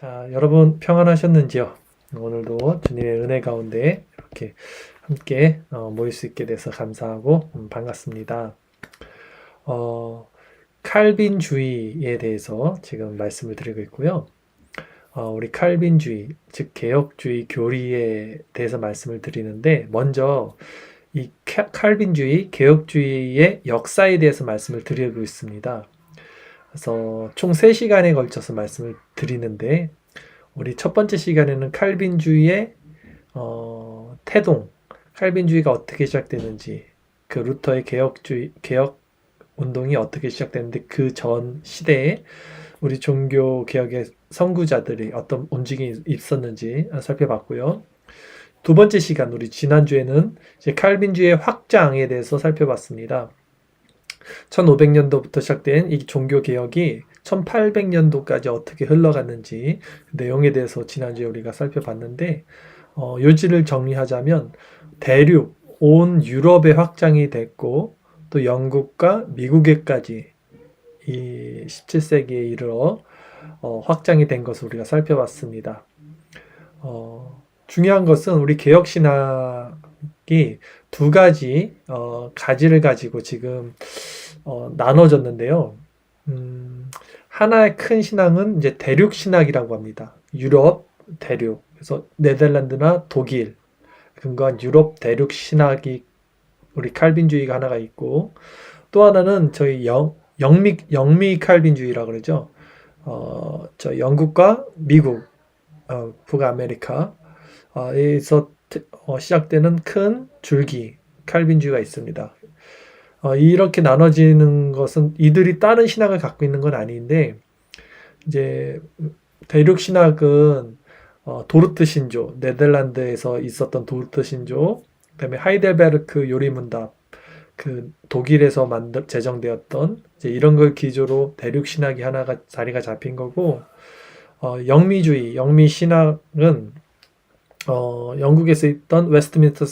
자, 여러분 평안하셨는지요? 오늘도 주님의 은혜 가운데 이렇게 함께 모일 수 있게 돼서 감사하고 반갑습니다. 칼빈주의에 대해서 지금 말씀을 드리고 있고요. 우리 칼빈주의, 즉 개혁주의 교리에 대해서 말씀을 드리는데 먼저 이 칼빈주의, 개혁주의의 역사에 대해서 말씀을 드리고 있습니다. 그래서 총 3시간에 걸쳐서 말씀을 드리는데 우리 첫 번째 시간에는 칼빈주의의 태동, 칼빈주의가 어떻게 시작되는지, 그 루터의 개혁 운동이 어떻게 시작됐는데 그 전 시대에 우리 종교 개혁의 선구자들이 어떤 움직임이 있었는지 살펴봤고요. 두 번째 시간, 우리 지난주에는 이제 칼빈주의의 확장에 대해서 살펴봤습니다. 1500년도부터 시작된 이 종교개혁이 1800년도까지 어떻게 흘러갔는지 내용에 대해서 지난주에 우리가 살펴봤는데 요지를 정리하자면 대륙, 온 유럽에 확장이 됐고 또 영국과 미국에까지 이 17세기에 이르러 확장이 된 것을 우리가 살펴봤습니다. 중요한 것은 우리 개혁신학이 두 가지 가지를 가지고 지금 나눠졌는데요. 하나의 큰 신앙은 이제 대륙 신학이라고 합니다. 유럽 대륙, 그래서 네덜란드나 독일 근거한 유럽 대륙 신학이 우리 칼빈주의가 하나가 있고, 또 하나는 저희 영미 칼빈주의라고 그러죠. 저 영국과 미국, 북아메리카 에서 시작되는 큰 줄기 칼빈주의가 있습니다. 이렇게 나눠지는 것은 이들이 다른 신학을 갖고 있는 건 아닌데, 이제 대륙 신학은 도르트 신조, 네덜란드에서 있었던 도르트 신조, 그다음에 하이델베르크 요리문답, 그 독일에서 제정되었던 이제 이런 걸 기조로 대륙 신학이 하나가 자리가 잡힌 거고, 영미주의, 영미 신학은 영국에서 있던 웨스트민스터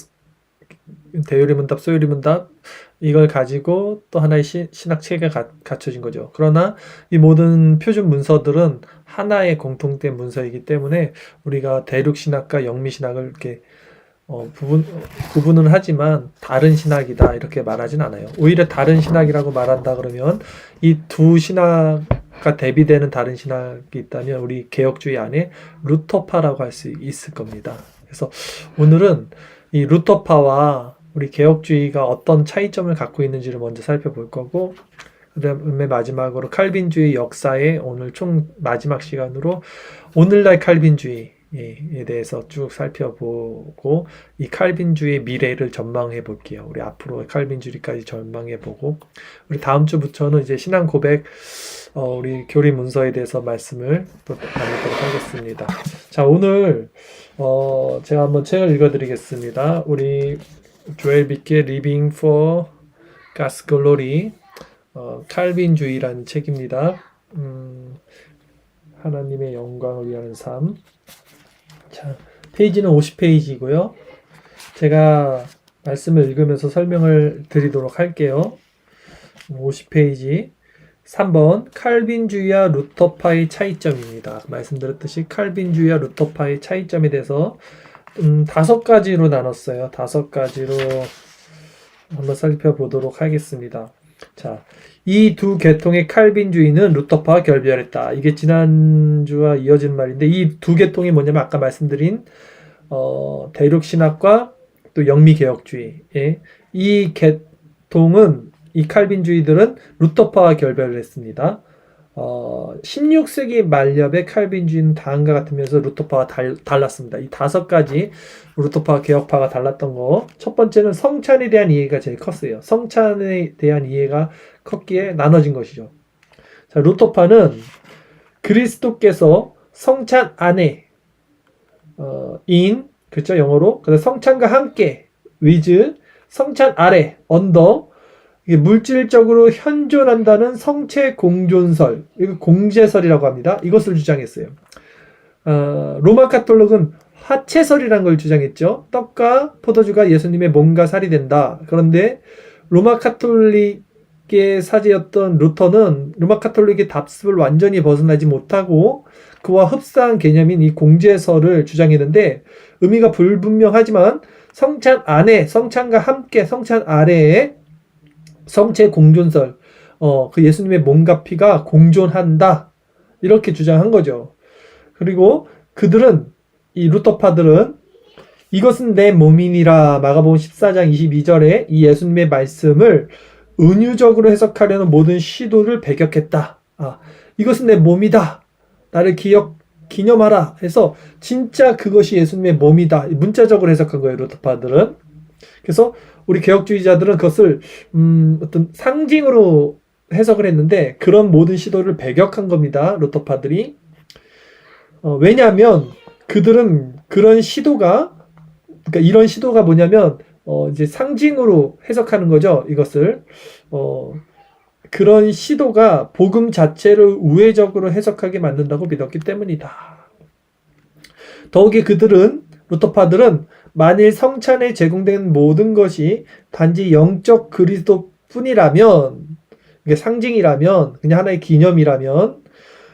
대요리문답, 소요리문답 이걸 가지고 또 하나의 신학 체계가 갖춰진 거죠. 그러나 이 모든 표준 문서들은 하나의 공통된 문서이기 때문에 우리가 대륙 신학과 영미 신학을 이렇게 구분은 하지만 다른 신학이다 이렇게 말하진 않아요. 오히려 다른 신학이라고 말한다 그러면 이 두 신학과 대비되는 다른 신학이 있다면 우리 개혁주의 안에 루터파라고 할 수 있을 겁니다. 그래서 오늘은 이 루터파와 우리 개혁주의가 어떤 차이점을 갖고 있는지를 먼저 살펴볼 거고, 그 다음에 마지막으로 칼빈주의 역사의 오늘 총 마지막 시간으로 오늘날 칼빈주의에 대해서 쭉 살펴보고 이 칼빈주의의 미래를 전망해 볼게요. 우리 앞으로 칼빈주의까지 전망해 보고, 우리 다음 주부터는 이제 신앙 고백 우리 교리 문서에 대해서 말씀을 또 나누도록 하겠습니다. 자, 오늘 제가 한번 책을 읽어드리겠습니다. 우리 조엘 비케 Living for God's Glory 칼빈주의라는 책입니다. 하나님의 영광을 위하는 삶. 자, 페이지는 50페이지고요. 제가 말씀을 읽으면서 설명을 드리도록 할게요. 50페이지 3번 칼빈주의와 루터파의 차이점입니다. 말씀드렸듯이 칼빈주의와 루터파의 차이점에 대해서 5가지로 나눴어요. 5가지로 한번 살펴보도록 하겠습니다. 자, 이 두 계통의 칼빈주의는 루터파와 결별했다. 이게 지난주와 이어진 말인데 이 두 계통이 뭐냐면 아까 말씀드린 대륙 신학과 또 영미 개혁주의, 이 계통은 이 칼빈주의들은 루터파와 결별을 했습니다. 16세기 말엽의 칼빈주의는 다음과 같으면서 루터파와 달랐습니다. 이 5가지 루터파와 개혁파가 달랐던 거. 첫 번째는 성찬에 대한 이해가 제일 컸어요. 성찬에 대한 이해가 컸기에 나눠진 것이죠. 자, 루터파는 그리스도께서 성찬 안에 그렇죠, 영어로. 그래서 성찬과 함께 with, 성찬 아래 under, 물질적으로 현존한다는 성체 공존설, 이거 공제설이라고 합니다. 이것을 주장했어요. 로마 카톨릭은 화채설이라는 걸 주장했죠. 떡과 포도주가 예수님의 몸과 살이 된다. 그런데 로마 카톨릭의 사제였던 루터는 로마 카톨릭의 답습을 완전히 벗어나지 못하고 그와 흡사한 개념인 이 공제설을 주장했는데 의미가 불분명하지만 성찬 안에, 성찬과 함께, 성찬 아래에 성체 공존설, 그 예수님의 몸과 피가 공존한다. 이렇게 주장한 거죠. 그리고 그들은, 이 루터파들은 이것은 내 몸이니라 마가복음 14장 22절에 이 예수님의 말씀을 은유적으로 해석하려는 모든 시도를 배격했다. 이것은 내 몸이다. 나를 기념하라 해서 진짜 그것이 예수님의 몸이다. 문자적으로 해석한 거예요, 루터파들은. 그래서 우리 개혁주의자들은 그것을 어떤 상징으로 해석을 했는데 그런 모든 시도를 배격한 겁니다, 루터파들이. 왜냐하면 그들은 그런 시도가, 그러니까 이런 시도가 뭐냐면 이제 상징으로 해석하는 거죠, 이것을. 그런 시도가 복음 자체를 우회적으로 해석하게 만든다고 믿었기 때문이다. 더욱이 그들은, 루터파들은 만일 성찬에 제공된 모든 것이 단지 영적 그리스도뿐이라면, 이게 상징이라면, 그냥 하나의 기념이라면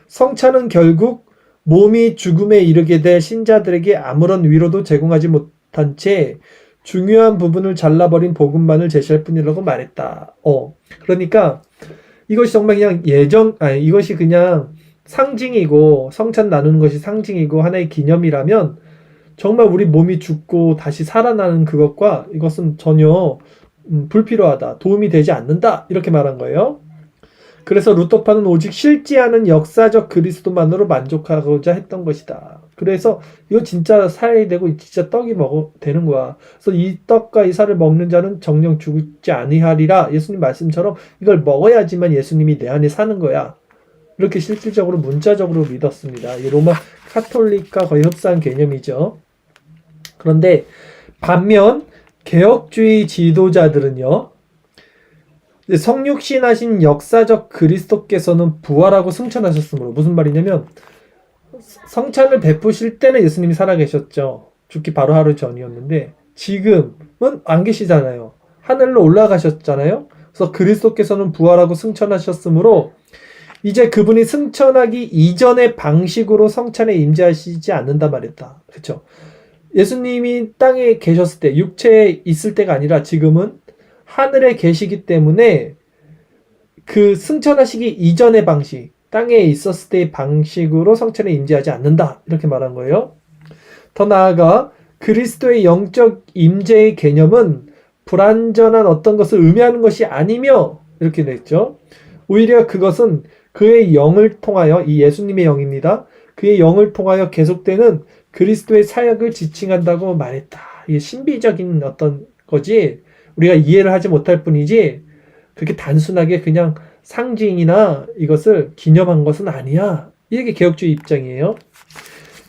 성찬은 결국 몸이 죽음에 이르게 될 신자들에게 아무런 위로도 제공하지 못한 채 중요한 부분을 잘라버린 복음만을 제시할 뿐이라고 말했다. 그러니까 이것이 정말 그냥 이것이 그냥 상징이고, 성찬 나누는 것이 상징이고 하나의 기념이라면 정말 우리 몸이 죽고 다시 살아나는 그것과 이것은 전혀 불필요하다, 도움이 되지 않는다, 이렇게 말한 거예요. 그래서 루터파는 오직 실지 않은 역사적 그리스도만으로 만족하고자 했던 것이다. 그래서 이거 진짜 살이 되고 진짜 떡이 되는 거야. 그래서 이 떡과 이 살을 먹는 자는 정령 죽지 아니하리라. 예수님 말씀처럼 이걸 먹어야지만 예수님이 내 안에 사는 거야. 이렇게 실질적으로 문자적으로 믿었습니다. 이 로마 카톨릭과 거의 흡사한 개념이죠. 그런데 반면 개혁주의 지도자들은요, 성육신하신 역사적 그리스도께서는 부활하고 승천하셨으므로, 무슨 말이냐면 성찬을 베푸실 때는 예수님이 살아계셨죠. 죽기 바로 하루 전이었는데 지금은 안 계시잖아요. 하늘로 올라가셨잖아요. 그래서 그리스도께서는 부활하고 승천하셨으므로 이제 그분이 승천하기 이전의 방식으로 성찬에 임재하시지 않는다 말했다. 그렇죠? 예수님이 땅에 계셨을 때, 육체에 있을 때가 아니라 지금은 하늘에 계시기 때문에 그 승천하시기 이전의 방식, 땅에 있었을 때의 방식으로 성찬에 임재하지 않는다, 이렇게 말한 거예요. 더 나아가 그리스도의 영적 임재의 개념은 불완전한 어떤 것을 의미하는 것이 아니며, 이렇게 냈죠. 오히려 그것은 그의 영을 통하여, 이 예수님의 영입니다, 그의 영을 통하여 계속되는 그리스도의 사역을 지칭한다고 말했다. 이게 신비적인 어떤 거지 우리가 이해를 하지 못할 뿐이지 그렇게 단순하게 그냥 상징이나 이것을 기념한 것은 아니야. 이게 개혁주의 입장이에요.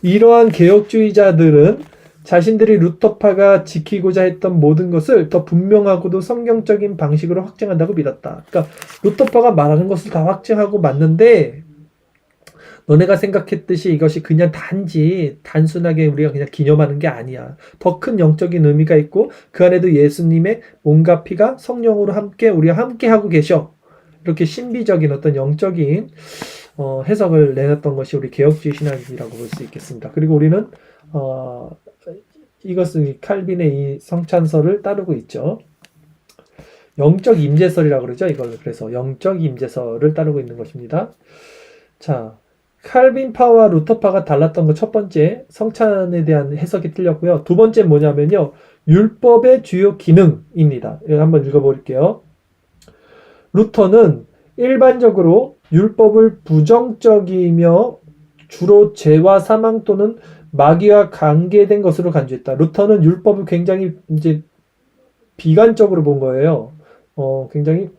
이러한 개혁주의자들은 자신들이 루터파가 지키고자 했던 모든 것을 더 분명하고도 성경적인 방식으로 확증한다고 믿었다. 그러니까 루터파가 말하는 것을 다 확증하고 맞는데 너네가 생각했듯이 이것이 그냥 단순하게 우리가 그냥 기념하는 게 아니야. 더 큰 영적인 의미가 있고 그 안에도 예수님의 몸과 피가 성령으로 함께 우리와 함께 하고 계셔. 이렇게 신비적인 어떤 영적인 해석을 내놨던 것이 우리 개혁주의 신학이라고 볼 수 있겠습니다. 그리고 우리는 이것은 칼빈의 이 성찬설을 따르고 있죠. 영적 임재설이라고 그러죠. 이걸 그래서 영적 임재설을 따르고 있는 것입니다. 자, 칼빈파와 루터파가 달랐던 것 첫 번째, 성찬에 대한 해석이 틀렸고요. 두 번째 뭐냐면요, 율법의 주요 기능입니다. 이거 한번 읽어볼게요. 루터는 일반적으로 율법을 부정적이며 주로 죄와 사망 또는 마귀와 관계된 것으로 간주했다. 루터는 율법을 굉장히 이제 비관적으로 본 거예요. 굉장히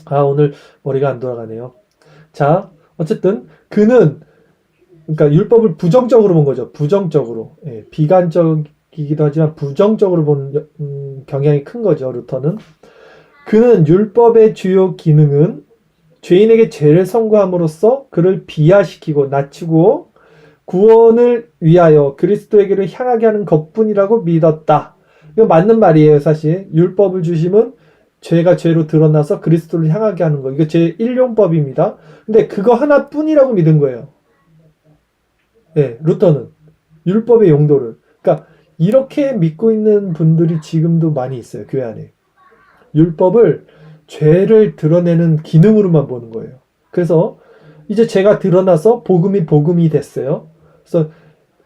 오늘 머리가 안 돌아가네요. 자, 어쨌든 그는 그러니까 율법을 부정적으로 본 거죠. 부정적으로. 비관적이기도 하지만 부정적으로 본 경향이 큰 거죠. 루터는. 그는 율법의 주요 기능은 죄인에게 죄를 선고함으로써 그를 비하시키고 낮추고 구원을 위하여 그리스도에게로 향하게 하는 것뿐이라고 믿었다. 이거 맞는 말이에요. 사실 율법을 주심은 죄가 죄로 드러나서 그리스도를 향하게 하는 거. 이거 제 1용법입니다. 근데 그거 하나뿐이라고 믿은 거예요. 네, 루터는 율법의 용도를. 그러니까 이렇게 믿고 있는 분들이 지금도 많이 있어요. 교회 안에. 율법을 죄를 드러내는 기능으로만 보는 거예요. 그래서 이제 죄가 드러나서 복음이 됐어요. 그래서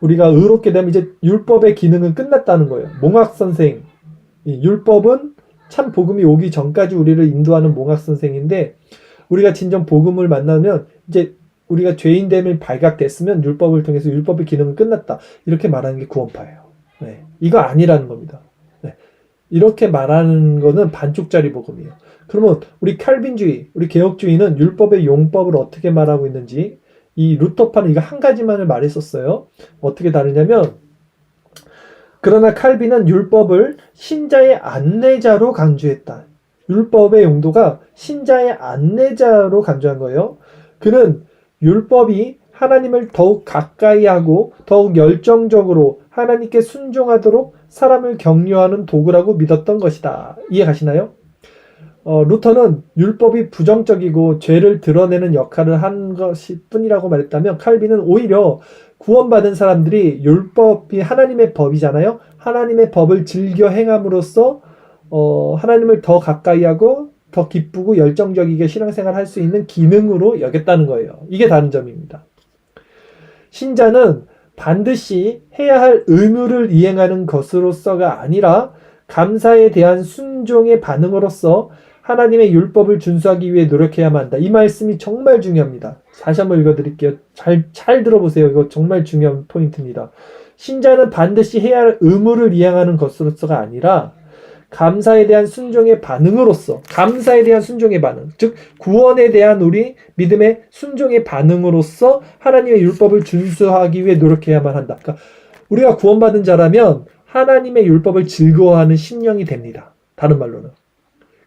우리가 의롭게 되면 이제 율법의 기능은 끝났다는 거예요. 몽학 선생, 이 율법은 참 복음이 오기 전까지 우리를 인도하는 몽학 선생인데, 우리가 진정 복음을 만나면 이제 우리가 죄인됨이 발각됐으면 율법을 통해서 율법의 기능은 끝났다, 이렇게 말하는 게 구원파예요. 네, 이거 아니라는 겁니다. 네, 이렇게 말하는 거는 반쪽짜리 복음이에요. 그러면 우리 칼빈주의, 우리 개혁주의는 율법의 용법을 어떻게 말하고 있는지, 이 루터파는 이거 한 가지만을 말했었어요. 어떻게 다르냐면, 그러나 칼빈은 율법을 신자의 안내자로 강조했다. 율법의 용도가 신자의 안내자로 강조한 거예요. 그는 율법이 하나님을 더욱 가까이 하고 더욱 열정적으로 하나님께 순종하도록 사람을 격려하는 도구라고 믿었던 것이다. 이해 가시나요? 루터는 율법이 부정적이고 죄를 드러내는 역할을 한 것일 뿐이라고 말했다면, 칼빈은 오히려 구원받은 사람들이 율법이 하나님의 법이잖아요. 하나님의 법을 즐겨 행함으로써 하나님을 더 가까이 하고 더 기쁘고 열정적이게 신앙생활 할 수 있는 기능으로 여겼다는 거예요. 이게 다른 점입니다. 신자는 반드시 해야 할 의무를 이행하는 것으로서가 아니라 감사에 대한 순종의 반응으로서 하나님의 율법을 준수하기 위해 노력해야만 한다. 이 말씀이 정말 중요합니다. 다시 한번 읽어드릴게요. 잘 들어보세요. 이거 정말 중요한 포인트입니다. 신자는 반드시 해야 할 의무를 이행하는 것으로서가 아니라 감사에 대한 순종의 반응으로서, 감사에 대한 순종의 반응, 즉 구원에 대한 우리 믿음의 순종의 반응으로서 하나님의 율법을 준수하기 위해 노력해야만 한다. 그러니까 우리가 구원받은 자라면 하나님의 율법을 즐거워하는 심령이 됩니다. 다른 말로는.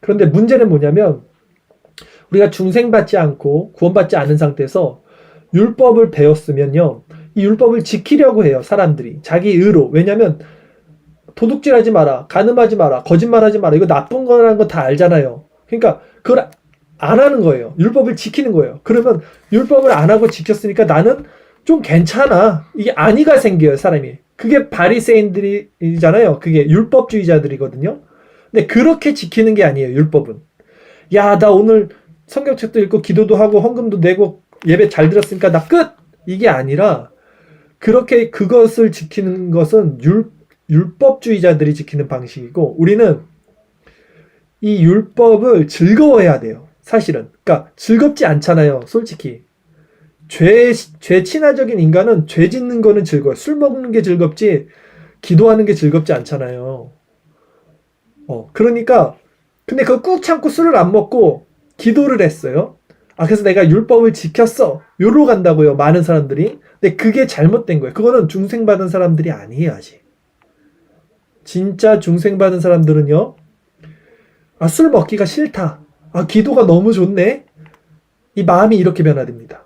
그런데 문제는 뭐냐면, 우리가 중생받지 않고 구원받지 않은 상태에서 율법을 배웠으면요, 이 율법을 지키려고 해요. 사람들이 자기 의로. 왜냐면 도둑질하지 마라, 간음하지 마라, 거짓말하지 마라, 이거 나쁜 거라는 거 다 알잖아요. 그러니까 그걸 안 하는 거예요. 율법을 지키는 거예요. 그러면 율법을 안 하고 지켰으니까 나는 좀 괜찮아, 이게 안위가 생겨요, 사람이. 그게 바리새인들이잖아요. 그게 율법주의자들이거든요. 근데 그렇게 지키는 게 아니에요, 율법은. 야, 나 오늘 성경책도 읽고 기도도 하고 헌금도 내고 예배 잘 들었으니까 나 끝! 이게 아니라, 그렇게 그것을 지키는 것은 율법주의자들이 지키는 방식이고, 우리는 이 율법을 즐거워해야 돼요, 사실은. 그러니까 즐겁지 않잖아요, 솔직히. 죄 친화적인 인간은 죄 짓는 거는 즐거워요. 술 먹는 게 즐겁지 기도하는 게 즐겁지 않잖아요. 그러니까 근데 그거 꾹 참고 술을 안 먹고 기도를 했어요. 그래서 내가 율법을 지켰어, 요로 간다고요, 많은 사람들이. 근데 그게 잘못된 거예요. 그거는 중생받은 사람들이 아니에요, 아직. 진짜 중생받은 사람들은요, 술 먹기가 싫다, 기도가 너무 좋네, 이 마음이 이렇게 변화됩니다.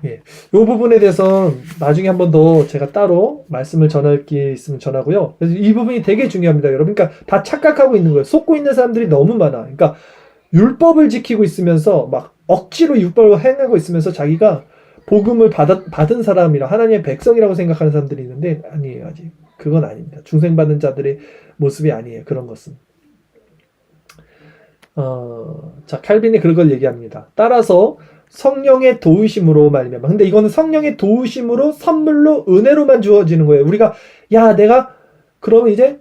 이 부분에 대해서 나중에 한 번 더 제가 따로 말씀을 전할 게 있으면 전하고요. 그래서 이 부분이 되게 중요합니다, 여러분. 그러니까 다 착각하고 있는 거예요. 속고 있는 사람들이 너무 많아. 그러니까 율법을 지키고 있으면서 막 억지로 율법을 행하고 있으면서 자기가 복음을 받은 사람이라, 하나님의 백성이라고 생각하는 사람들이 있는데, 아니에요, 아직. 그건 아닙니다. 중생받은 자들의 모습이 아니에요, 그런 것은. 자, 칼빈이 그걸 얘기합니다. 따라서 성령의 도우심으로 말미암아. 근데 이거는 성령의 도우심으로 선물로 은혜로만 주어지는 거예요. 우리가 내가 그러면 이제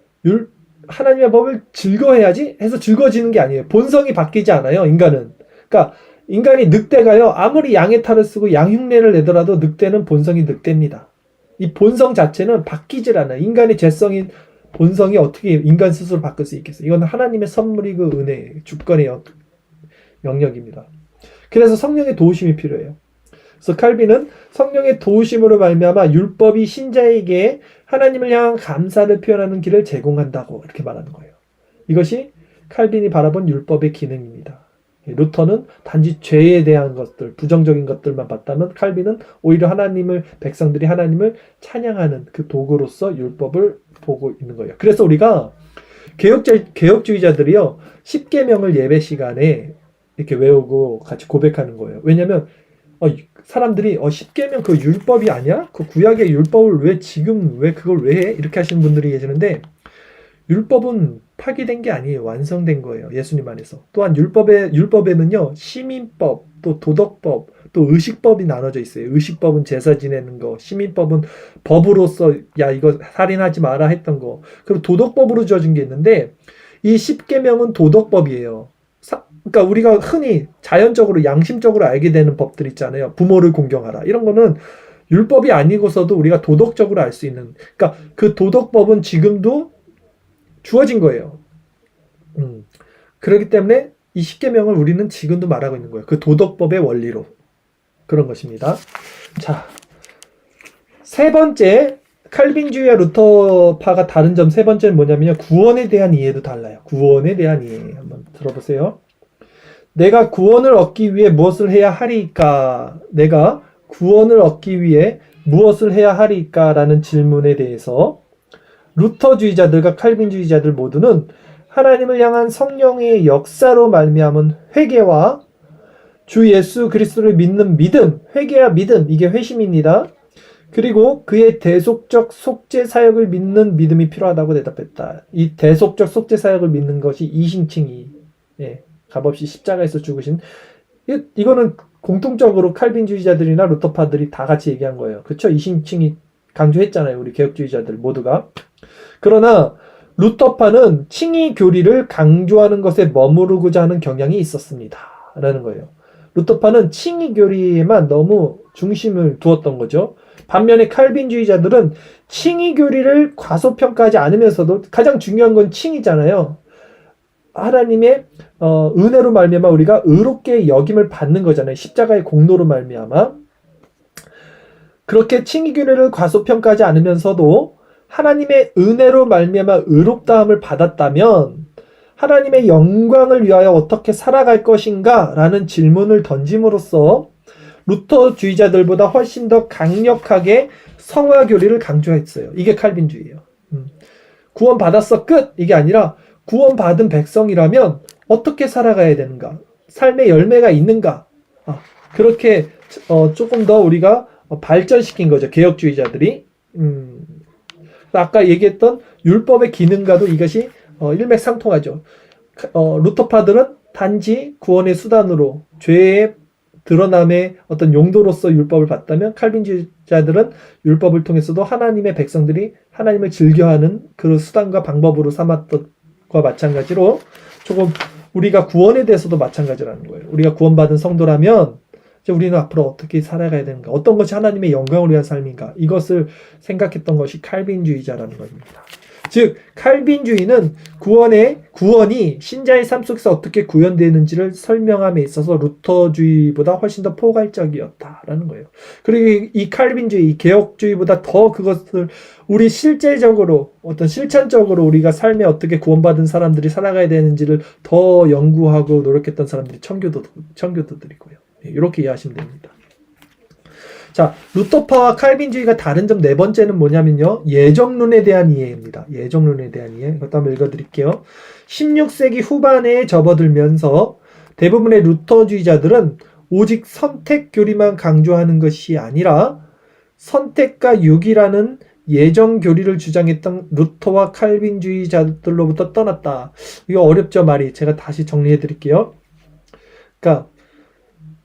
하나님의 법을 즐거워해야지 해서 즐거워지는 게 아니에요. 본성이 바뀌지 않아요, 인간은. 그러니까 인간이 늑대가요, 아무리 양의 탈을 쓰고 양 흉내를 내더라도 늑대는 본성이 늑대입니다. 이 본성 자체는 바뀌질 않아요. 인간의 죄성인 본성이 어떻게 인간 스스로 바꿀 수 있겠어요? 이건 하나님의 선물이고 은혜, 주권의 영역입니다. 그래서 성령의 도우심이 필요해요. 그래서 칼빈은 성령의 도우심으로 말미암아 율법이 신자에게 하나님을 향한 감사를 표현하는 길을 제공한다고 이렇게 말하는 거예요. 이것이 칼빈이 바라본 율법의 기능입니다. 루터는 단지 죄에 대한 것들, 부정적인 것들만 봤다면, 칼빈은 오히려 백성들이 하나님을 찬양하는 그 도구로서 율법을 보고 있는 거예요. 그래서 우리가 개혁주의자들이요, 십계명을 예배 시간에 이렇게 외우고 같이 고백하는 거예요. 왜냐면 사람들이 십계명 그 율법이 아니야? 그 구약의 율법을 왜 그걸 왜 해? 이렇게 하시는 분들이 계시는데, 율법은 파기된 게 아니에요. 완성된 거예요. 예수님 안에서. 또한 율법에는요, 시민법, 또 도덕법, 또 의식법이 나눠져 있어요. 의식법은 제사 지내는 거, 시민법은 법으로서 야 이거 살인하지 마라 했던 거. 그리고 도덕법으로 주어진 게 있는데, 이 십계명은 도덕법이에요. 그러니까 우리가 흔히 자연적으로 양심적으로 알게 되는 법들 있잖아요. 부모를 공경하라. 이런 거는 율법이 아니고서도 우리가 도덕적으로 알 수 있는. 그러니까 그 도덕법은 지금도 주어진 거예요. 그렇기 때문에 이 십계명을 우리는 지금도 말하고 있는 거예요. 그 도덕법의 원리로. 그런 것입니다. 자, 세 번째, 칼빈주의와 루터파가 다른 점 세 번째는 뭐냐면요. 구원에 대한 이해도 달라요. 구원에 대한 이해. 한번 들어보세요. 내가 구원을 얻기 위해 무엇을 해야 하리까? 내가 구원을 얻기 위해 무엇을 해야 하리까? 라는 질문에 대해서 루터주의자들과 칼빈주의자들 모두는 하나님을 향한 성령의 역사로 말미암은 회개와 주 예수 그리스도를 믿는 믿음, 회개와 믿음, 이게 회심입니다. 그리고 그의 대속적 속죄 사역을 믿는 믿음이 필요하다고 대답했다. 이 대속적 속죄 사역을 믿는 것이 이신칭이 값없이 십자가에서 죽으신, 이거는 공통적으로 칼빈주의자들이나 루터파들이 다 같이 얘기한 거예요. 그렇죠? 이신칭이 강조했잖아요. 우리 개혁주의자들 모두가. 그러나 루터파는 칭의 교리를 강조하는 것에 머무르고자 하는 경향이 있었습니다. 라는 거예요. 루터파는 칭의 교리에만 너무 중심을 두었던 거죠. 반면에 칼빈주의자들은 칭의 교리를 과소평가하지 않으면서도 가장 중요한 건 칭이잖아요. 하나님의 은혜로 말미암아 우리가 의롭게 여김을 받는 거잖아요. 십자가의 공로로 말미암아. 그렇게 칭의 교리를 과소평가하지 않으면서도 하나님의 은혜로 말미암아 의롭다함을 받았다면 하나님의 영광을 위하여 어떻게 살아갈 것인가? 라는 질문을 던짐으로써 루터주의자들보다 훨씬 더 강력하게 성화교리를 강조했어요. 이게 칼빈주의예요. 구원받았어 끝! 이게 아니라 구원받은 백성이라면 어떻게 살아가야 되는가? 삶의 열매가 있는가? 그렇게 조금 더 우리가 발전시킨 거죠. 개혁주의자들이. 아까 얘기했던 율법의 기능과도 이것이 일맥상통하죠. 루터파들은 단지 구원의 수단으로 죄의 드러남의 어떤 용도로서 율법을 봤다면 칼빈주의자들은 율법을 통해서도 하나님의 백성들이 하나님을 즐겨하는 그 수단과 방법으로 삼았던 것과 마찬가지로 조금 우리가 구원에 대해서도 마찬가지라는 거예요. 우리가 구원받은 성도라면 이제 우리는 앞으로 어떻게 살아가야 되는가, 어떤 것이 하나님의 영광을 위한 삶인가, 이것을 생각했던 것이 칼빈주의자라는 겁니다. 즉 칼빈주의는 구원이 신자의 삶 속에서 어떻게 구현되는지를 설명함에 있어서 루터주의보다 훨씬 더 포괄적이었다라는 거예요. 그리고 이 칼빈주의, 이 개혁주의보다 더 그것을 우리 실제적으로 어떤 실천적으로 우리가 삶에 어떻게 구원받은 사람들이 살아가야 되는지를 더 연구하고 노력했던 사람들이 청교도들이고요. 이렇게 이해하시면 됩니다. 자, 루터파와 칼빈주의가 다른 점 네 번째는 뭐냐면요. 예정론에 대한 이해입니다. 예정론에 대한 이해. 이것도 한번 읽어드릴게요. 16세기 후반에 접어들면서 대부분의 루터주의자들은 오직 선택교리만 강조하는 것이 아니라 선택과 유기라는 예정교리를 주장했던 루터와 칼빈주의자들로부터 떠났다. 이거 어렵죠, 말이. 제가 다시 정리해드릴게요. 그러니까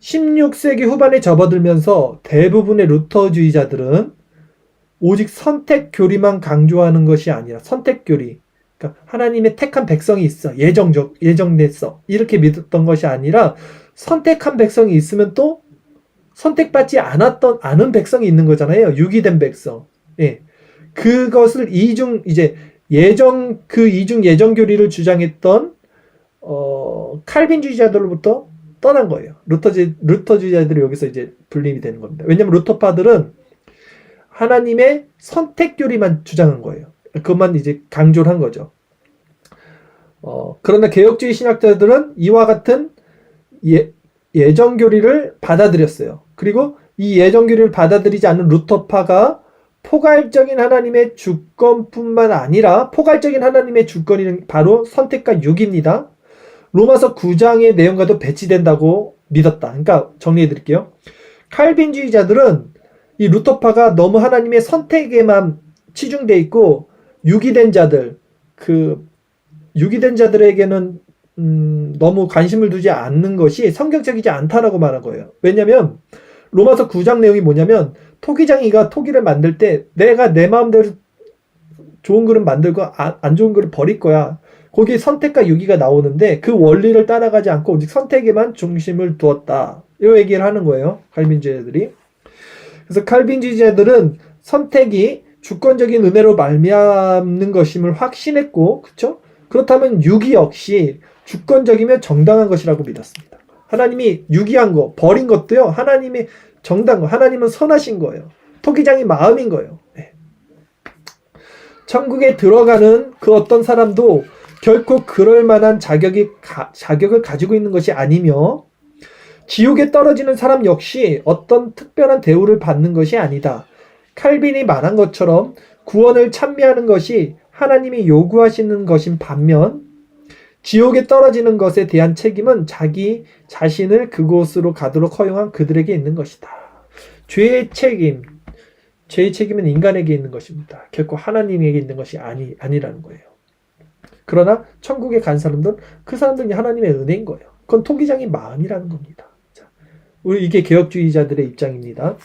16세기 후반에 접어들면서 대부분의 루터주의자들은 오직 선택교리만 강조하는 것이 아니라 선택교리, 그러니까 하나님의 택한 백성이 있어, 예정됐어, 이렇게 믿었던 것이 아니라 선택한 백성이 있으면 또 선택받지 않은 백성이 있는 거잖아요. 유기된 백성. 예. 그것을 이중 예정교리를 주장했던 칼빈주의자들로부터 떠난 거예요. 루터주의자들이 여기서 이제 분립이 되는 겁니다. 왜냐하면 루터파들은 하나님의 선택교리만 주장한 거예요. 그것만 이제 강조를 한 거죠. 그러나 개혁주의 신학자들은 이와 같은 예정교리를 받아들였어요. 그리고 이 예정교리를 받아들이지 않는 루터파가 포괄적인 하나님의 주권뿐만 아니라 포괄적인 하나님의 주권이 바로 선택과 유기입니다. 로마서 9장의 내용과도 배치된다고 믿었다. 그러니까 정리해 드릴게요. 칼빈주의자들은 이 루터파가 너무 하나님의 선택에만 치중돼 있고 유기된 자들, 유기된 자들에게는 너무 관심을 두지 않는 것이 성경적이지 않다라고 말한 거예요. 왜냐면 로마서 9장 내용이 뭐냐면 토기장이가 토기를 만들 때 내가 내 마음대로 좋은 그릇 만들고 안 좋은 그릇 버릴 거야. 거기에 선택과 유기가 나오는데 그 원리를 따라가지 않고 오직 선택에만 중심을 두었다. 이 얘기를 하는 거예요. 칼빈주의자들이. 그래서 칼빈주의자들은 선택이 주권적인 은혜로 말미암는 것임을 확신했고, 그렇죠? 그렇다면 유기 역시 주권적이며 정당한 것이라고 믿었습니다. 하나님이 유기한 거, 버린 것도요, 하나님이 정당한 거, 하나님은 선하신 거예요. 토기장이 마음인 거예요. 네. 천국에 들어가는 그 어떤 사람도 결코 그럴 만한 자격을 가지고 있는 것이 아니며, 지옥에 떨어지는 사람 역시 어떤 특별한 대우를 받는 것이 아니다. 칼빈이 말한 것처럼 구원을 찬미하는 것이 하나님이 요구하시는 것인 반면 지옥에 떨어지는 것에 대한 책임은 자기 자신을 그곳으로 가도록 허용한 그들에게 있는 것이다. 죄의 책임은 인간에게 있는 것입니다. 결코 하나님에게 있는 것이 아니라는 거예요. 그러나 천국에 간 사람들은 그 사람들이 하나님의 은혜인 거예요. 그건 토기장의 마음이라는 겁니다. 이게 개혁주의자들의 입장입니다.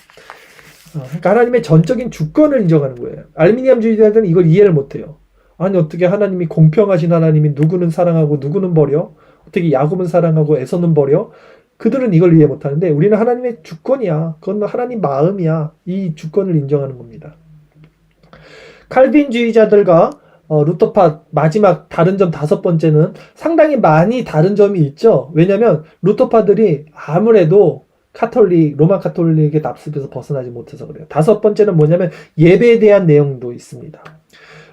그러니까 하나님의 전적인 주권을 인정하는 거예요. 알미니엄주의자들은 이걸 이해를 못해요. 아니 어떻게 하나님이 공평하신 하나님이 누구는 사랑하고 누구는 버려? 어떻게 야곱은 사랑하고 에서는 버려? 그들은 이걸 이해 못하는데 우리는 하나님의 주권이야. 그건 하나님 마음이야. 이 주권을 인정하는 겁니다. 칼빈주의자들과 루터파 마지막 다른 점 5번째는 상당히 많이 다른 점이 있죠. 왜냐하면 루터파들이 아무래도 로마 카톨릭의 납습에서 벗어나지 못해서 그래요. 5번째는 뭐냐면 예배에 대한 내용도 있습니다.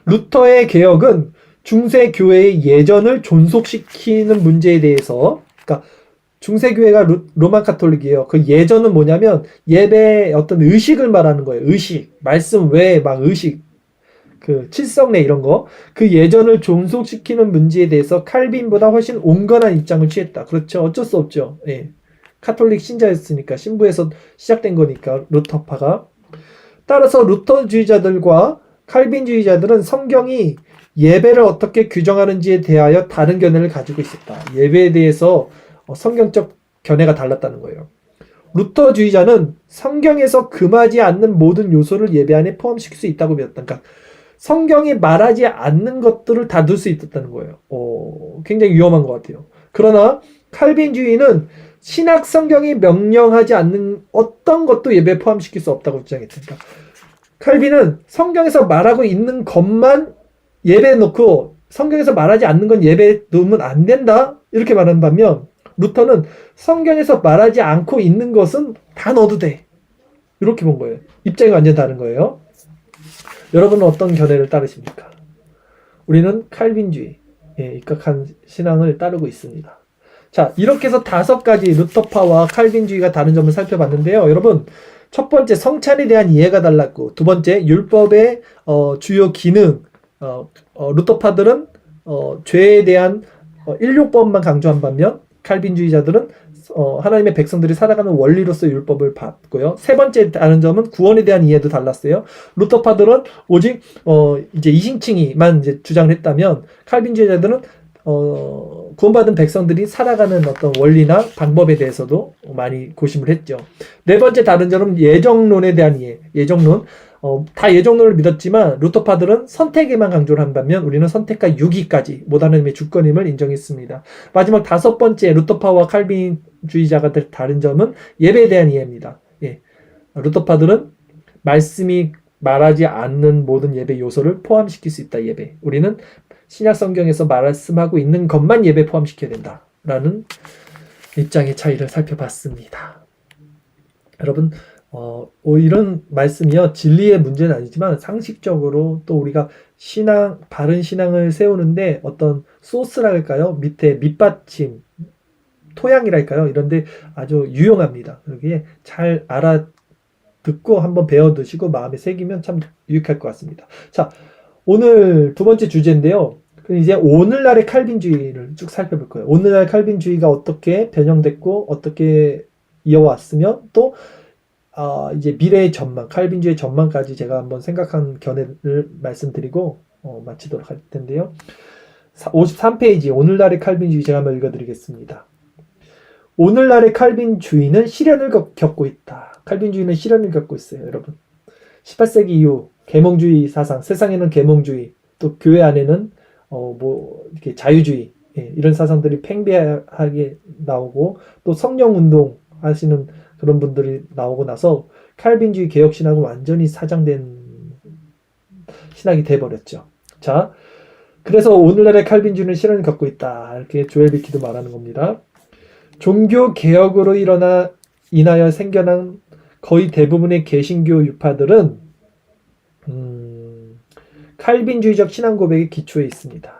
루터의 개혁은 중세교회의 예전을 존속시키는 문제에 대해서, 그러니까 중세교회가 로마 카톨릭이에요. 그 예전은 뭐냐면 예배의 어떤 의식을 말하는 거예요. 의식, 말씀 외에 막 의식, 칠성례 이런 거, 그 예전을 존속시키는 문제에 대해서 칼빈보다 훨씬 온건한 입장을 취했다. 그렇죠. 어쩔 수 없죠. 예. 카톨릭 신자였으니까, 신부에서 시작된 거니까, 루터파가. 따라서 루터주의자들과 칼빈주의자들은 성경이 예배를 어떻게 규정하는지에 대하여 다른 견해를 가지고 있었다. 예배에 대해서 성경적 견해가 달랐다는 거예요. 루터주의자는 성경에서 금하지 않는 모든 요소를 예배 안에 포함시킬 수 있다고 믿었다. 그러니까 성경이 말하지 않는 것들을 다 넣을 수 있었다는 거예요. 굉장히 위험한 것 같아요. 그러나 칼빈주의는 신약 성경이 명령하지 않는 어떤 것도 예배에 포함시킬 수 없다고 주장했으니까 칼빈은 성경에서 말하고 있는 것만 예배에 넣고 성경에서 말하지 않는 건 예배에 넣으면 안 된다 이렇게 말하는 반면 루터는 성경에서 말하지 않고 있는 것은 다 넣어도 돼 이렇게 본 거예요. 입장이 완전 다른 거예요. 여러분은 어떤 견해를 따르십니까? 우리는 칼빈주의 입각한 신앙을 따르고 있습니다. 자, 이렇게 해서 5가지 루터파와 칼빈주의가 다른 점을 살펴봤는데요. 여러분, 첫 번째 성찬에 대한 이해가 달랐고, 두 번째 율법의 주요 기능, 루터파들은 죄에 대한 인륜법만 강조한 반면 칼빈주의자들은 하나님의 백성들이 살아가는 원리로서 율법을 받고요. 세 번째 다른 점은 구원에 대한 이해도 달랐어요. 루터파들은 오직 이제 이신칭이만 이제 주장을 했다면 칼빈주의자들은 구원받은 백성들이 살아가는 어떤 원리나 방법에 대해서도 많이 고심을 했죠. 네 번째 다른 점은 예정론에 대한 이해. 예정론. 다 예정론을 믿었지만 루터파들은 선택에만 강조를 한 반면 우리는 선택과 유기까지 모든 하나님의 주권임을 인정했습니다. 마지막 5번째 루터파와 칼빈주의자가 다른 점은 예배에 대한 이해입니다. 예. 루터파들은 말씀이 말하지 않는 모든 예배 요소를 포함시킬 수 있다. 예배. 우리는 신약 성경에서 말씀하고 있는 것만 예배 포함시켜야 된다라는 입장의 차이를 살펴봤습니다. 여러분, 이런 말씀이요, 진리의 문제는 아니지만 상식적으로 또 우리가 바른 신앙을 세우는데 어떤 소스랄까요? 밑에 밑받침, 토양이랄까요? 이런데 아주 유용합니다. 여기에 잘 알아듣고 한번 배워두시고 마음에 새기면 참 유익할 것 같습니다. 자, 오늘 두 번째 주제인데요. 이제 오늘날의 칼빈주의를 쭉 살펴볼 거예요. 오늘날 칼빈주의가 어떻게 변형됐고 어떻게 이어왔으며 또 이제 미래의 전망, 칼빈주의 전망까지 제가 한번 생각한 견해를 말씀드리고 마치도록 할 텐데요. 53페이지 오늘날의 칼빈주의 제가 한번 읽어드리겠습니다. 오늘날의 칼빈주의는 시련을 겪고 있다. 칼빈주의는 시련을 겪고 있어요, 여러분. 18세기 이후 계몽주의 사상, 세상에는 계몽주의, 또 교회 안에는 이렇게 자유주의, 이런 사상들이 팽배하게 나오고, 또 성령운동 하시는 그런 분들이 나오고 나서 칼빈주의 개혁신학은 완전히 사장된 신학이 돼버렸죠. 자, 그래서 오늘날의 칼빈주의는 시련을 겪고 있다. 이렇게 조엘 비키도 말하는 겁니다. 종교 개혁으로 인하여 생겨난 거의 대부분의 개신교 유파들은 칼빈주의적 신앙 고백의 기초에 있습니다.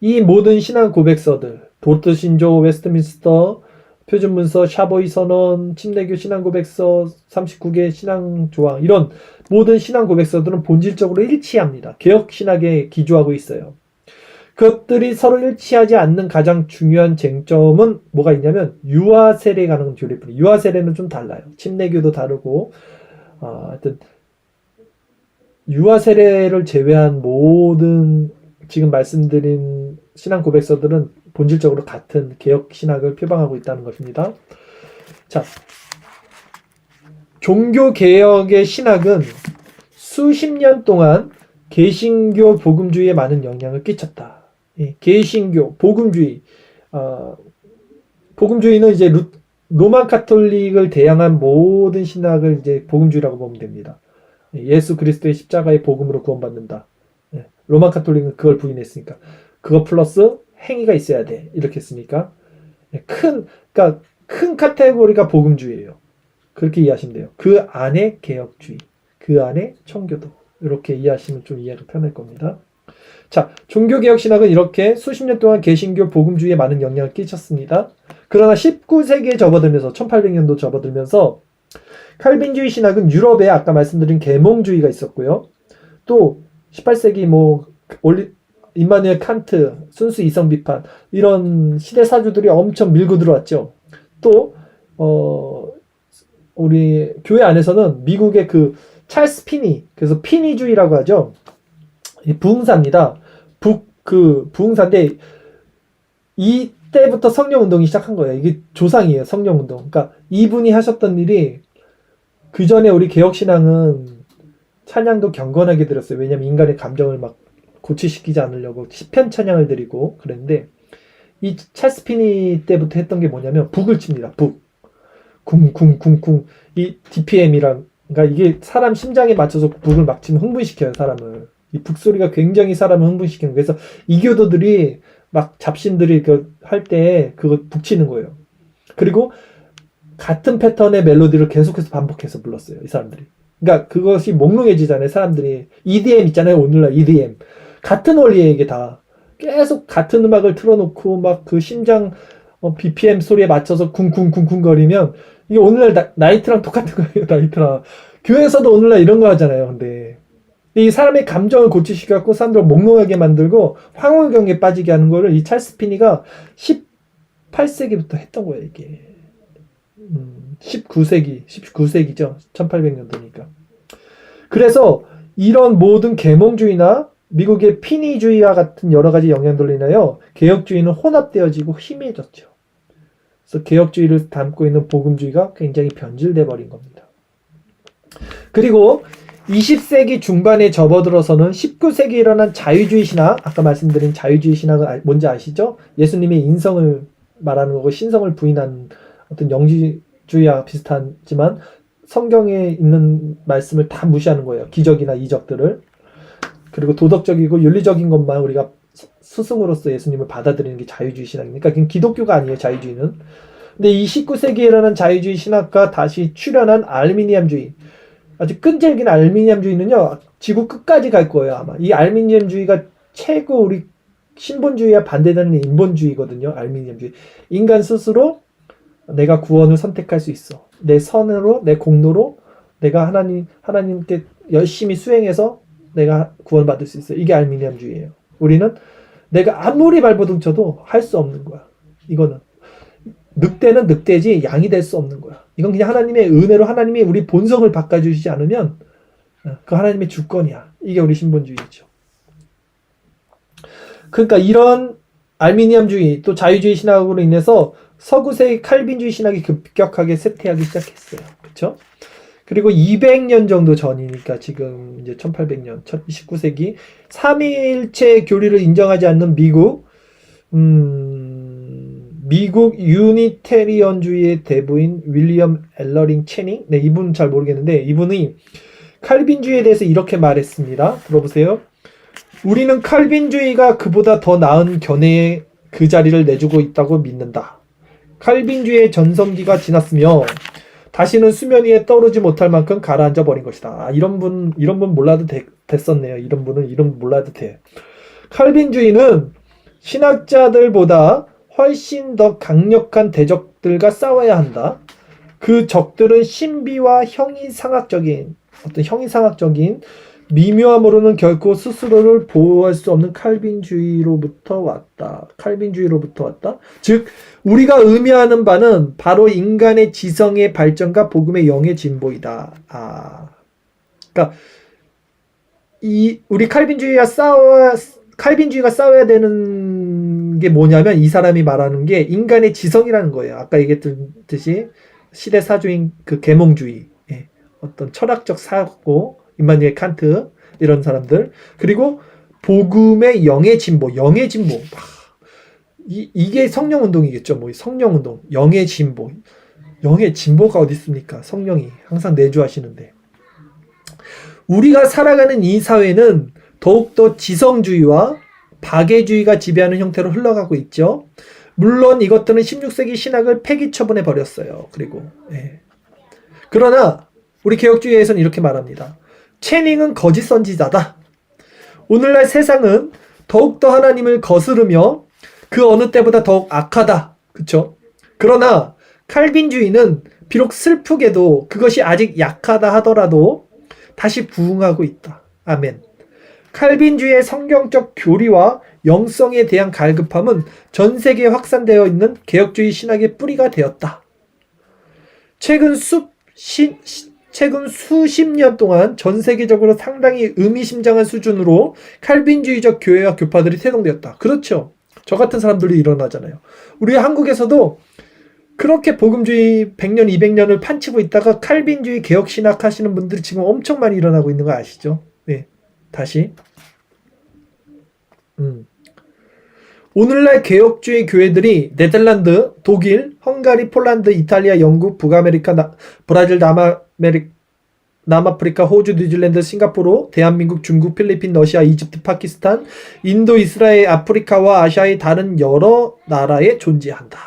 이 모든 신앙 고백서들, 도트신조, 웨스트민스터, 표준문서, 샤보이 선언, 침례교 신앙 고백서, 39개 신앙 조항, 이런 모든 신앙 고백서들은 본질적으로 일치합니다. 개혁 신학에 기조하고 있어요. 그것들이 서로 일치하지 않는 가장 중요한 쟁점은 뭐가 있냐면 유아 세례에 관한 교리뿐이에요. 유아 세례는 좀 달라요. 침례교도 다르고 하여튼 유아 세례를 제외한 모든 지금 말씀드린 신앙 고백서들은 본질적으로 같은 개혁 신학을 표방하고 있다는 것입니다. 자, 종교 개혁의 신학은 수십 년 동안 개신교 복음주의에 많은 영향을 끼쳤다. 개신교 복음주의, 복음주의는 이제 로마 카톨릭을 대항한 모든 신학을 이제 복음주의라고 보면 됩니다. 예수 그리스도의 십자가의 복음으로 구원받는다. 로마 카톨릭은 그걸 부인했으니까 그거 플러스 행위가 있어야 돼. 이렇게 했으니까 그러니까 큰 카테고리가 복음주의예요. 그렇게 이해하시면 돼요. 그 안에 개혁주의, 그 안에 청교도, 이렇게 이해하시면 좀 이해가 편할 겁니다. 자, 종교개혁 신학은 이렇게 수십 년 동안 개신교 복음주의에 많은 영향을 끼쳤습니다. 그러나 19세기에 접어들면서 1800년도 접어들면서 칼빈주의 신학은 유럽에 아까 말씀드린 계몽주의가 있었고요. 또 18세기 임마누엘 칸트, 순수 이성 비판, 이런 시대 사주들이 엄청 밀고 들어왔죠. 또 우리 교회 안에서는 미국의 그 찰스 피니, 그래서 피니주의라고 하죠. 부흥사입니다. 부흥사인데 이때부터 성령운동이 시작한 거예요. 이게 조상이에요, 성령운동. 그러니까 이분이 하셨던 일이, 그 전에 우리 개혁신앙은 찬양도 경건하게 드렸어요. 왜냐면 인간의 감정을 막 고취시키지 않으려고 시편 찬양을 드리고 그랬는데, 이 찰스 피니 때부터 했던 게 뭐냐면 북을 칩니다. 북. 쿵쿵쿵쿵. 이 DPM이랑, 그러니까 이게 사람 심장에 맞춰서 북을 막 치면 흥분시켜요, 사람을. 이 북소리가 굉장히 사람을 흥분시키는 거예요. 그래서 이교도들이 막 잡신들이 할 때 그거 북치는 거예요. 그리고 같은 패턴의 멜로디를 계속해서 반복해서 불렀어요, 이 사람들이. 그러니까 그것이 몽롱해지잖아요, 사람들이. EDM 있잖아요, 오늘날 EDM. 같은 원리에 이게 다. 계속 같은 음악을 틀어놓고 막 그 심장 BPM 소리에 맞춰서 쿵쿵쿵쿵 거리면 이게 오늘날 나이트랑 똑같은 거예요, 나이트랑. 교회에서도 오늘날 이런 거 하잖아요, 근데. 이 사람의 감정을 고치시켜갖고 사람들을 몽롱하게 만들고 황홀경에 빠지게 하는 거를 이 찰스 피니가 18세기부터 했던 거예요, 이게. 19세기죠. 1800년도니까. 그래서 이런 모든 계몽주의나 미국의 피니주의와 같은 여러 가지 영향들로 인하여 개혁주의는 혼합되어지고 희미해졌죠. 그래서 개혁주의를 담고 있는 복음주의가 굉장히 변질돼 버린 겁니다. 그리고 20세기 중반에 접어들어서는 19세기에 일어난 자유주의 신학, 아까 말씀드린 자유주의 신학은 뭔지 아시죠? 예수님의 인성을 말하는 거고 신성을 부인한 어떤 영지주의와 비슷하지만 성경에 있는 말씀을 다 무시하는 거예요. 기적이나 이적들을. 그리고 도덕적이고 윤리적인 것만 우리가 스승으로서 예수님을 받아들이는 게 자유주의 신학이니까 그건 기독교가 아니에요, 자유주의는. 근데 이 19세기에 일어난 자유주의 신학과 다시 출현한 알미니안주의, 아주 끈질긴 알미니안주의는요, 지구 끝까지 갈 거예요, 아마. 이 알미니안주의가 최고 우리 신본주의와 반대되는 인본주의거든요, 알미니안주의. 인간 스스로 내가 구원을 선택할 수 있어. 내 선으로, 내 공로로 내가 하나님께 열심히 수행해서 내가 구원받을 수 있어. 이게 알미니안주의예요. 우리는 내가 아무리 발버둥 쳐도 할 수 없는 거야. 이거는. 늑대는 늑대지 양이 될 수 없는 거야. 이건 그냥 하나님의 은혜로 하나님이 우리 본성을 바꿔주시지 않으면 그 하나님의 주권이야. 이게 우리 신본주의죠. 그러니까 이런 알미니엄주의 또 자유주의 신학으로 인해서 서구세의 칼빈주의 신학이 급격하게 쇠퇴하기 시작했어요. 그렇죠? 그리고 200년 정도 전이니까 지금 이제 1800년, 19세기 삼위일체 교리를 인정하지 않는 미국 유니테리언주의의 대부인 윌리엄 엘러링 체닝, 네, 이분은 잘 모르겠는데 이분이 칼빈주의에 대해서 이렇게 말했습니다. 들어보세요. 우리는 칼빈주의가 그보다 더 나은 견해에 그 자리를 내주고 있다고 믿는다. 칼빈주의의 전성기가 지났으며 다시는 수면 위에 떠오르지 못할 만큼 가라앉아 버린 것이다. 이런 분 몰라도 됐었네요. 이런 분은 이름 몰라도 돼. 칼빈주의는 신학자들보다 훨씬 더 강력한 대적들과 싸워야 한다. 그 적들은 신비와 형이상학적인 미묘함으로는 결코 스스로를 보호할 수 없는 칼빈주의로부터 왔다. 즉 우리가 의미하는 바는 바로 인간의 지성의 발전과 복음의 영의 진보이다. 그러니까 우리 칼빈주의가 싸워야 되는 게 뭐냐면 이 사람이 말하는 게 인간의 지성이라는 거예요. 아까 얘기했듯이 시대 사주인 그 계몽주의, 어떤 철학적 사고, 임마누엘 칸트 이런 사람들, 그리고 복음의 영의 진보. 이게 성령운동이겠죠. 뭐 성령운동, 영의 진보가 어디 있습니까? 성령이 항상 내주하시는데. 우리가 살아가는 이 사회는 더욱더 지성주의와 박애주의가 지배하는 형태로 흘러가고 있죠. 물론 이것들은 16세기 신학을 폐기 처분해 버렸어요. 그러나 우리 개혁주의에서는 이렇게 말합니다. 체닝은 거짓 선지자다. 오늘날 세상은 더욱더 하나님을 거스르며 그 어느 때보다 더욱 악하다. 그쵸? 그러나 칼빈주의는 비록 슬프게도 그것이 아직 약하다 하더라도 다시 부흥하고 있다. 아멘. 칼빈주의의 성경적 교리와 영성에 대한 갈급함은 전 세계에 확산되어 있는 개혁주의 신학의 뿌리가 되었다. 최근 수십 년 동안 전 세계적으로 상당히 의미심장한 수준으로 칼빈주의적 교회와 교파들이 태동되었다. 그렇죠. 저 같은 사람들이 일어나잖아요. 우리 한국에서도 그렇게 복음주의 100년, 200년을 판치고 있다가 칼빈주의 개혁신학 하시는 분들이 지금 엄청 많이 일어나고 있는 거 아시죠? 네. 다시. 오늘날 개혁주의 교회들이 네덜란드, 독일, 헝가리, 폴란드, 이탈리아, 영국, 북아메리카, 브라질, 남아프리카, 호주, 뉴질랜드, 싱가포르, 대한민국, 중국, 필리핀, 러시아, 이집트, 파키스탄, 인도, 이스라엘, 아프리카와 아시아의 다른 여러 나라에 존재한다.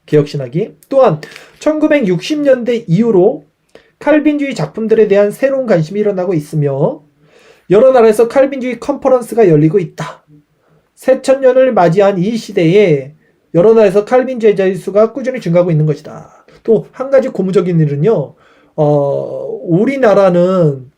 개혁신학이. 또한 1960년대 이후로 칼빈주의 작품들에 대한 새로운 관심이 일어나고 있으며 여러 나라에서 칼빈주의 컨퍼런스가 열리고 있다. 새천년을 맞이한 이 시대에 여러 나라에서 칼빈주의자의 수가 꾸준히 증가하고 있는 것이다. 또 한 가지 고무적인 일은요. 우리나라는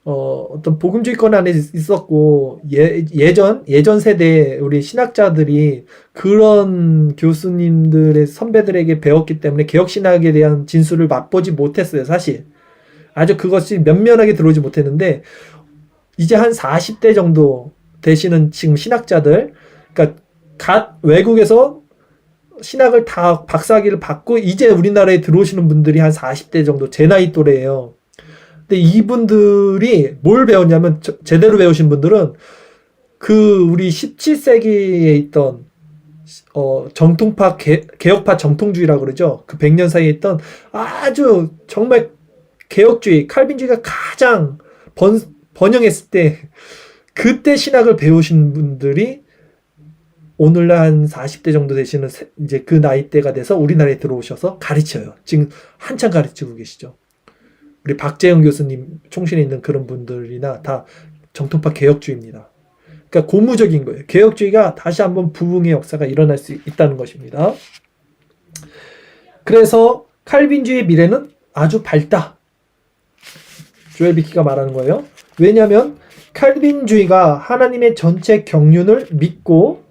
어떤 복음주의권 안에 있었고 예전 세대 우리 신학자들이 그런 교수님들의 선배들에게 배웠기 때문에 개혁신학에 대한 진수를 맛보지 못했어요. 사실 아주 그것이 면면하게 들어오지 못했는데 이제 한 40대 정도 되시는 지금 신학자들, 그러니까 갓 외국에서 신학을 다 박사학위를 받고 이제 우리나라에 들어오시는 분들이 한 40대 정도, 제 나이 또래예요. 근데 이분들이 뭘 배웠냐면 제대로 배우신 분들은 그 우리 17세기에 있던 정통파 개혁파 정통주의라고 그러죠. 그 100년 사이에 있던 아주 정말 개혁주의, 칼빈주의가 가장 번영했을 때 그때 신학을 배우신 분들이 오늘날 한 40대 정도 되시는 이제 그 나이대가 돼서 우리나라에 들어오셔서 가르쳐요. 지금 한참 가르치고 계시죠. 우리 박재영 교수님 총신에 있는 그런 분들이나 다 정통파 개혁주의입니다. 그러니까 고무적인 거예요. 개혁주의가 다시 한번 부흥의 역사가 일어날 수 있다는 것입니다. 그래서 칼빈주의의 미래는 아주 밝다. 조엘 비키가 말하는 거예요. 왜냐하면 칼빈주의가 하나님의 전체 경륜을 믿고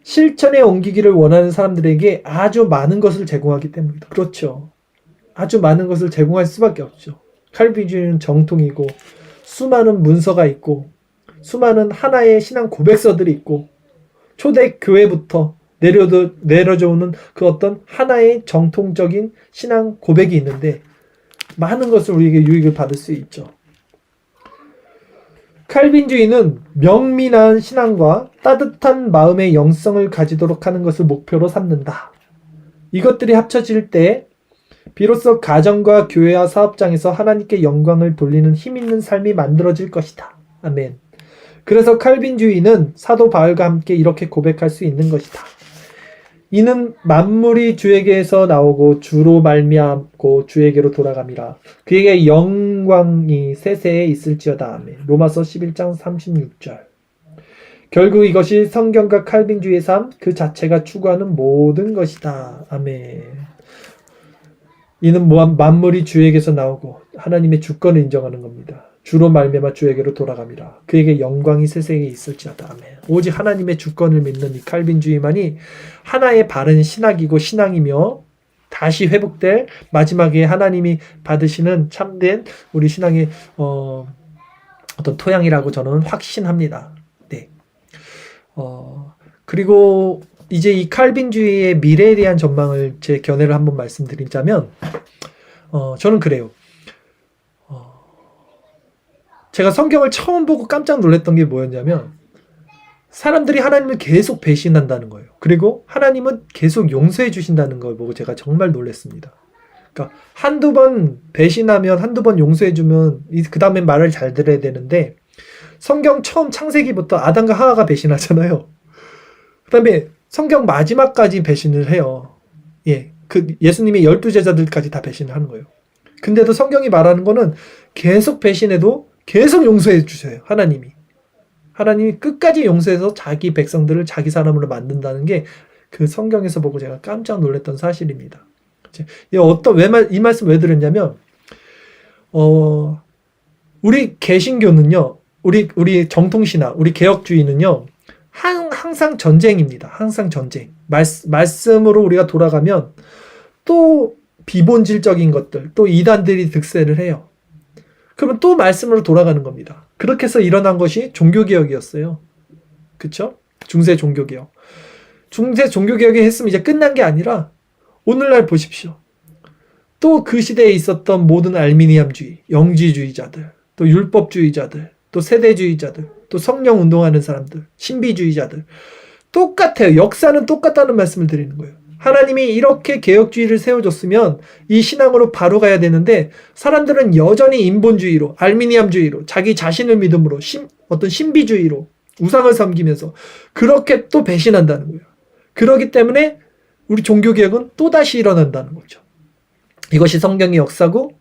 실천에 옮기기를 원하는 사람들에게 아주 많은 것을 제공하기 때문입니다. 그렇죠. 아주 많은 것을 제공할 수밖에 없죠. 칼빈주의는 정통이고 수많은 문서가 있고 수많은 하나의 신앙 고백서들이 있고 초대 교회부터 내려져 오는 그 어떤 하나의 정통적인 신앙 고백이 있는데 많은 것을 우리에게 유익을 받을 수 있죠. 칼빈주의는 명민한 신앙과 따뜻한 마음의 영성을 가지도록 하는 것을 목표로 삼는다. 이것들이 합쳐질 때 비로소 가정과 교회와 사업장에서 하나님께 영광을 돌리는 힘있는 삶이 만들어질 것이다. 아멘. 그래서 칼빈주의는 사도 바울과 함께 이렇게 고백할 수 있는 것이다. 이는 만물이 주에게서 나오고 주로 말미암고 주에게로 돌아감이라. 그에게 영광이 세세에 있을지어다. 아멘. 로마서 11장 36절. 결국 이것이 성경과 칼빈주의의 삶 그 자체가 추구하는 모든 것이다. 아멘. 이는 만물이 주에게서 나오고 하나님의 주권을 인정하는 겁니다. 주로 말미암아 주에게로 돌아갑니다. 그에게 영광이 세세에 있을지어다. 아멘. 오직 하나님의 주권을 믿는 이 칼빈주의만이 하나의 바른 신학이고 신앙이며 다시 회복될 마지막에 하나님이 받으시는 참된 우리 신앙의 어떤 토양이라고 저는 확신합니다. 네. 그리고 이제 이 칼빈주의의 미래에 대한 전망을 제 견해를 한번 말씀드리자면 저는 그래요. 제가 성경을 처음 보고 깜짝 놀랐던 게 뭐였냐면 사람들이 하나님을 계속 배신한다는 거예요. 그리고 하나님은 계속 용서해 주신다는 걸 보고 제가 정말 놀랐습니다. 그러니까 한두 번 배신하면 한두 번 용서해 주면 그 다음에 말을 잘 들어야 되는데 성경 처음 창세기부터 아담과 하와가 배신하잖아요. 그 다음에 성경 마지막까지 배신을 해요. 예, 예수님의 12제자들까지 다 배신을 하는 거예요. 근데도 성경이 말하는 거는 계속 배신해도 계속 용서해 주세요. 하나님이 끝까지 용서해서 자기 백성들을 자기 사람으로 만든다는 게 그 성경에서 보고 제가 깜짝 놀랐던 사실입니다. 이 말씀 왜 드렸냐면 우리 개신교는요, 우리 정통신학, 우리 개혁주의는요, 항상 전쟁입니다. 항상 전쟁. 말씀으로 우리가 돌아가면 또 비본질적인 것들, 또 이단들이 득세를 해요. 그러면 또 말씀으로 돌아가는 겁니다. 그렇게 해서 일어난 것이 종교개혁이었어요. 그쵸? 중세 종교개혁. 중세 종교개혁이 했으면 이제 끝난 게 아니라 오늘날 보십시오. 또 그 시대에 있었던 모든 알미니암주의, 영지주의자들, 또 율법주의자들, 또 세대주의자들, 또 성령 운동하는 사람들, 신비주의자들 똑같아요. 역사는 똑같다는 말씀을 드리는 거예요. 하나님이 이렇게 개혁주의를 세워줬으면 이 신앙으로 바로 가야 되는데 사람들은 여전히 인본주의로, 알미니암주의로, 자기 자신을 믿음으로, 어떤 신비주의로 우상을 섬기면서 그렇게 또 배신한다는 거예요. 그렇기 때문에 우리 종교개혁은 또다시 일어난다는 거죠. 이것이 성경의 역사고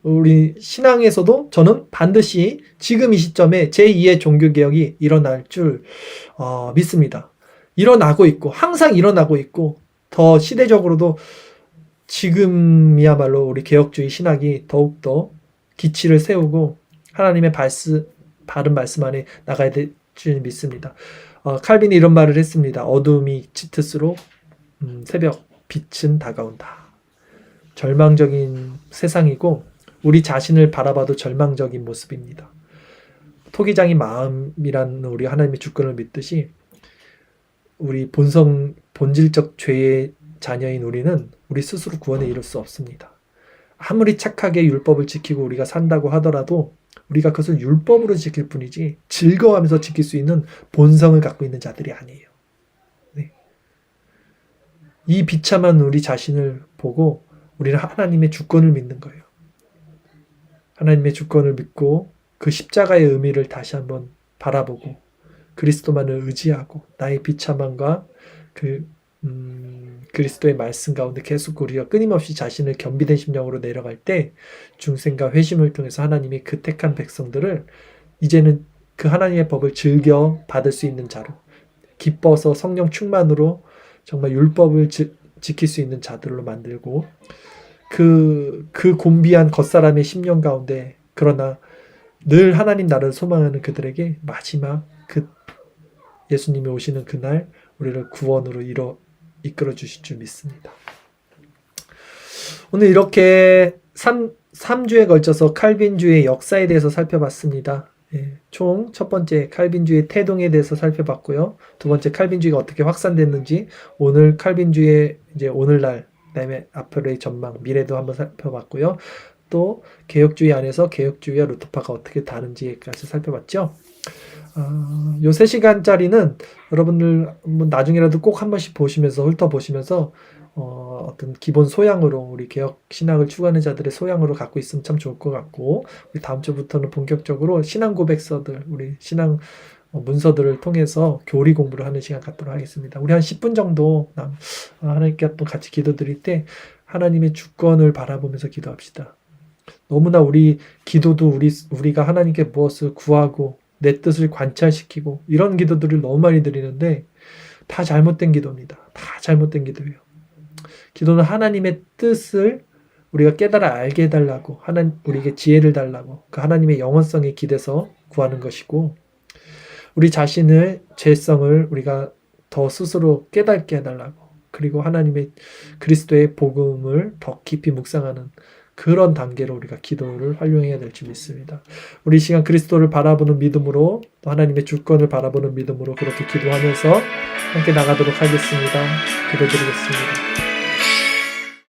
우리 신앙에서도 저는 반드시 지금 이 시점에 제2의 종교개혁이 일어날 줄 믿습니다. 일어나고 있고 항상 일어나고 있고 더 시대적으로도 지금이야말로 우리 개혁주의 신학이 더욱더 기치를 세우고 하나님의 바른 말씀 안에 나가야 될 줄 믿습니다. 칼빈이 이런 말을 했습니다. 어둠이 짙을수록 새벽 빛은 다가온다. 절망적인 세상이고 우리 자신을 바라봐도 절망적인 모습입니다. 토기장이 마음이라는 우리 하나님의 주권을 믿듯이 우리 본질적 죄의 자녀인 우리는 우리 스스로 구원에 이를 수 없습니다. 아무리 착하게 율법을 지키고 우리가 산다고 하더라도 우리가 그것을 율법으로 지킬 뿐이지 즐거워하면서 지킬 수 있는 본성을 갖고 있는 자들이 아니에요. 네. 이 비참한 우리 자신을 보고 우리는 하나님의 주권을 믿는 거예요. 하나님의 주권을 믿고 그 십자가의 의미를 다시 한번 바라보고 그리스도만을 의지하고 나의 비참함과 그리스도의 말씀 가운데 계속 우리가 끊임없이 자신을 겸비된 심령으로 내려갈 때 중생과 회심을 통해서 하나님이 그 택한 백성들을 이제는 그 하나님의 법을 즐겨 받을 수 있는 자로 기뻐서 성령 충만으로 정말 율법을 지킬 수 있는 자들로 만들고 그 곤비한 겉사람의 심령 가운데 그러나 늘 하나님 나라를 소망하는 그들에게 마지막 그 예수님이 오시는 그날 우리를 구원으로 이끌어 주실 줄 믿습니다. 오늘 이렇게 3주에 걸쳐서 칼빈주의 역사에 대해서 살펴봤습니다. 총 첫 번째 칼빈주의 태동에 대해서 살펴봤고요. 두 번째 칼빈주의가 어떻게 확산됐는지, 오늘 칼빈주의 이제 오늘날, 그다음에 앞으로의 전망, 미래도 한번 살펴봤고요. 또 개혁주의 안에서 개혁주의와 루터파가 어떻게 다른지까지 살펴봤죠. 요 3시간짜리는 여러분들 나중에라도 꼭 한 번씩 보시면서 훑어보시면서 어떤 기본 소양으로, 우리 개혁 신학을 추구하는 자들의 소양으로 갖고 있으면 참 좋을 것 같고, 우리 다음 주부터는 본격적으로 신앙 고백서들, 우리 신앙 문서들을 통해서 교리 공부를 하는 시간 갖도록 하겠습니다. 우리 한 10분 정도 하나님께 한번 같이 기도드릴 때 하나님의 주권을 바라보면서 기도합시다. 너무나 우리 기도도 우리가 하나님께 무엇을 구하고 내 뜻을 관찰시키고 이런 기도들을 너무 많이 드리는데 다 잘못된 기도입니다. 다 잘못된 기도예요. 기도는 하나님의 뜻을 우리가 깨달아 알게 해달라고, 우리에게 지혜를 달라고, 그 하나님의 영원성에 기대서 구하는 것이고, 우리 자신의 죄성을 우리가 더 스스로 깨닫게 해달라고, 그리고 하나님의 그리스도의 복음을 더 깊이 묵상하는 그런 단계로 우리가 기도를 활용해야 될 줄 믿습니다. 우리 이 시간 그리스도를 바라보는 믿음으로, 또 하나님의 주권을 바라보는 믿음으로 그렇게 기도하면서 함께 나가도록 하겠습니다. 기도드리겠습니다.